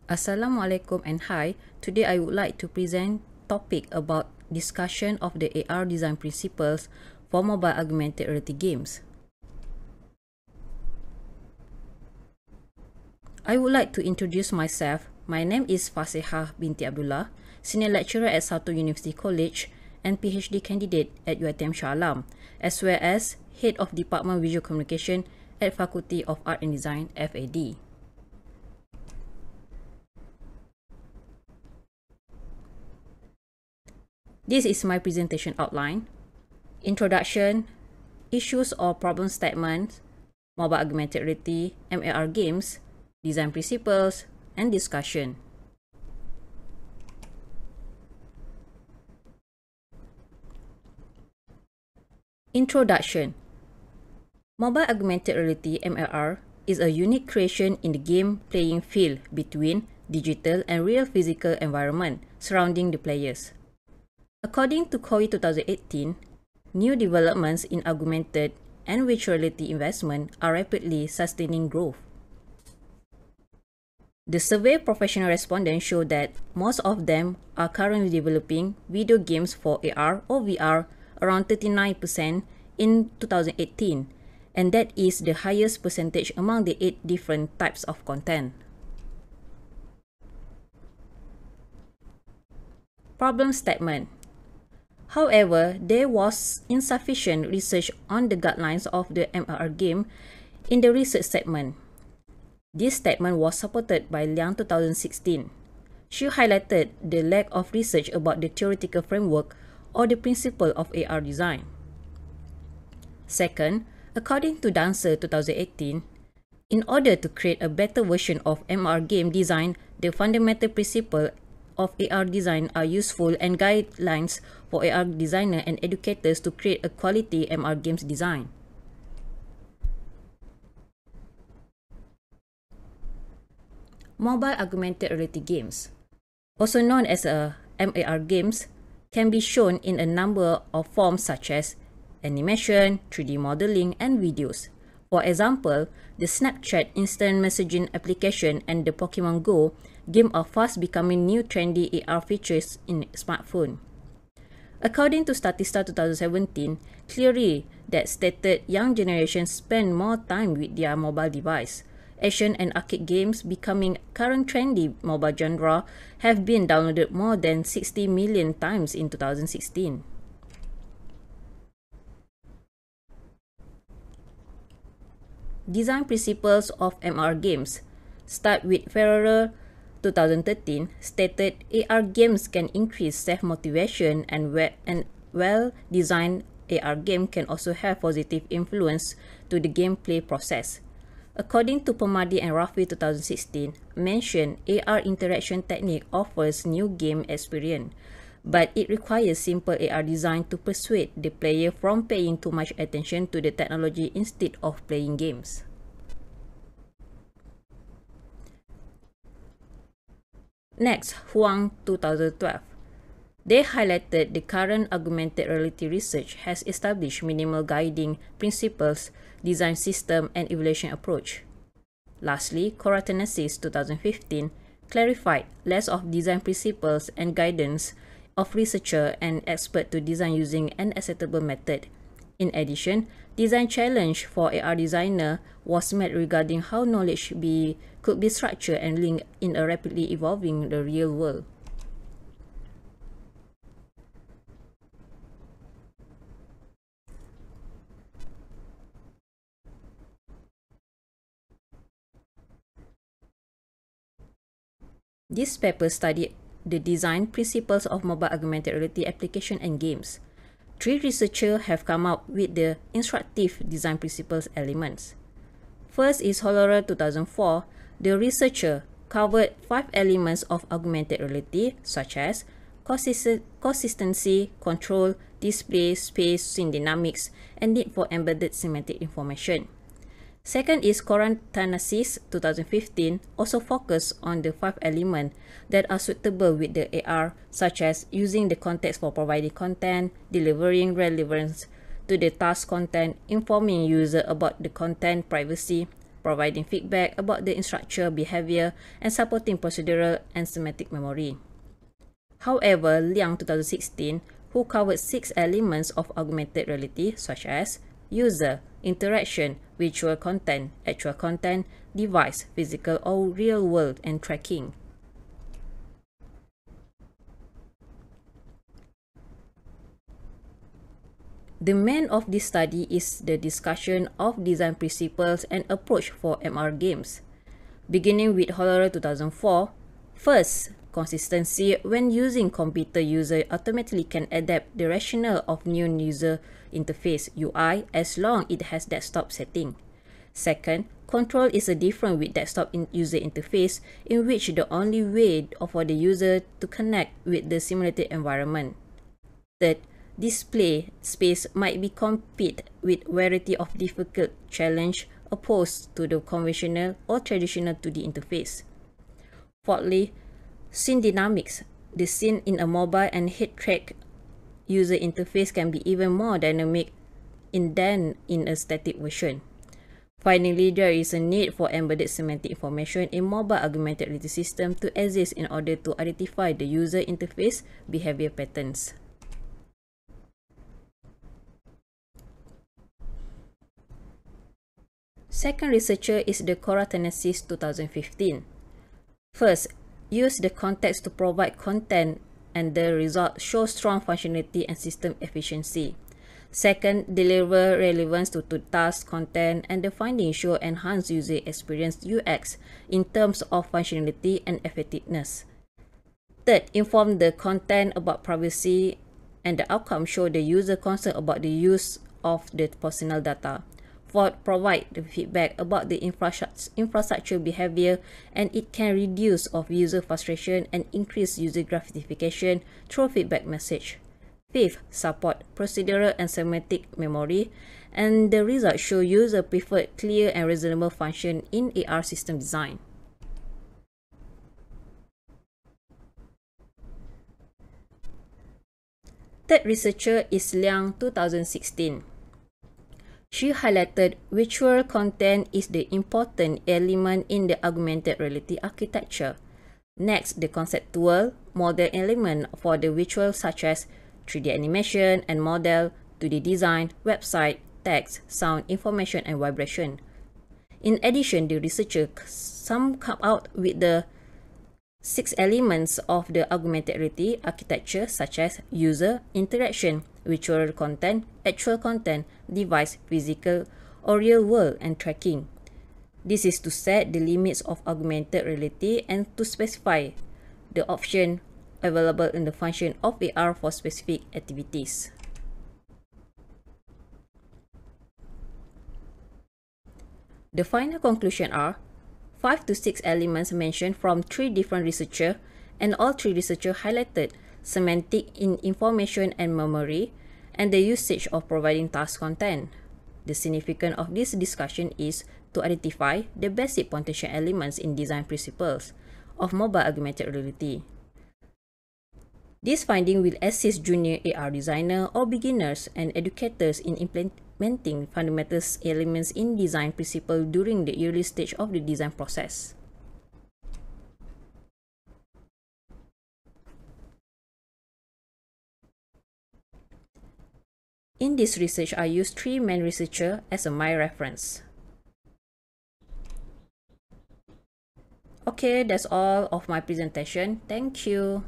Assalamualaikum and hi. Today I would like to present topic about discussion of the AR design principles for mobile augmented reality games. I would like to introduce myself. My name is Fasehah binti Abdullah, Senior Lecturer at Satu University College and PhD candidate at UiTM Shah Alam, as well as Head of Department Visual Communication at Faculty of Art and Design, FAD. This is my presentation outline. Introduction, issues or problem statements, mobile augmented reality, MAR games, design principles, and discussion. Introduction. Mobile augmented reality MAR is a unique creation in the game playing field between digital and real physical environment surrounding the players. According to COE 2018, new developments in augmented and virtual reality investment are rapidly sustaining growth. The survey professional respondents show that most of them are currently developing video games for AR or VR, around 39% in 2018, and that is the highest percentage among the 8 different types of content. Problem statement. However, there was insufficient research on the guidelines of the MAR game in the research segment. This statement was supported by Liang 2016. She highlighted the lack of research about the theoretical framework or the principle of AR design. Second, according to Dancer 2018, in order to create a better version of MR game design, the fundamental principles of AR design are useful and guidelines for AR designers and educators to create a quality MR games design. Mobile augmented reality games, also known as MAR games, can be shown in a number of forms such as animation, 3D modeling, and videos. For example, the Snapchat instant messaging application and the Pokemon Go game are fast becoming new trendy AR features in smartphone. According to Statista 2017, clearly that stated young generations spend more time with their mobile device. Action and arcade games becoming current trendy mobile genre have been downloaded more than 60 million times in 2016. Design principles of MR games start with Ferrer 2013 stated AR games can increase self-motivation and well-designed AR game can also have positive influence to the gameplay process. According to Permadi and Rafi 2016, mentioned AR interaction technique offers new game experience, but it requires simple AR design to persuade the player from paying too much attention to the technology instead of playing games. Next, Huang 2012. They highlighted the current augmented reality research has established minimal guiding principles, design system, and evaluation approach. Lastly, Koratenesis 2015 clarified less of design principles and guidance of researcher and expert to design using an acceptable method. In addition, design challenge for AR designer was met regarding how knowledge could be structured and linked in a rapidly evolving the real world. This paper studied the design principles of mobile augmented reality application and games. 3 researchers have come up with the instructive design principles elements. First is Hollerer 2004. The researcher covered 5 elements of augmented reality such as consistency, control, display, space, scene dynamics, and need for embedded semantic information. Second is Koratenesis 2015, also focused on the 5 elements that are suitable with the AR, such as using the context for providing content, delivering relevance to the task content, informing user about the content privacy, providing feedback about the instructor behavior, and supporting procedural and semantic memory. However, Liang 2016, who covered 6 elements of augmented reality such as user, interaction, virtual content, actual content, device, physical or real world, and tracking. The main of this study is the discussion of design principles and approach for MR games. Beginning with Hollerer 2004, first, consistency when using computer user automatically can adapt the rationale of new user interface UI as long it has desktop setting. Second, control is a different with desktop user interface in which the only way for the user to connect with the simulated environment. Third, display space might be compete with variety of difficult challenge opposed to the conventional or traditional 2D interface. Fourthly, scene dynamics. The scene in a mobile and head-track user interface can be even more dynamic than in a static version. Finally, there is a need for embedded semantic information in mobile augmented reality system to exist in order to identify the user interface behavior patterns. Second researcher is the ICIRSST2021 2015. First, use the context to provide content and the result shows strong functionality and system efficiency. Second, deliver relevance to task content and the findings show enhanced user experience UX in terms of functionality and effectiveness. Third, inform the content about privacy and the outcome show the user concern about the use of the personal data. Fourth, provide the feedback about the infrastructure behavior and it can reduce of user frustration and increase user gratification through feedback message. Fifth, support procedural and semantic memory and the results show user preferred clear and reasonable function in AR system design. Third researcher is Liang 2016. She highlighted virtual content is the important element in the augmented reality architecture. Next, the conceptual model element for the virtual such as 3D animation and model, 2D design, website, text, sound, information, and vibration. In addition, the researcher come out with the 6 elements of the augmented reality architecture such as user, interaction, virtual content, actual content, device, physical or real world, and tracking. This is to set the limits of augmented reality and to specify the option available in the function of AR for specific activities. The final conclusion are 5 to 6 elements mentioned from 3 different researchers, and all 3 researchers highlighted semantic in information and memory, and the usage of providing task content. The significance of this discussion is to identify the basic potential elements in design principles of mobile augmented reality. This finding will assist junior AR designers or beginners and educators in implementing fundamental elements in design principle during the early stage of the design process. In this research, I used 3 main researchers as my reference. Okay, that's all of my presentation. Thank you.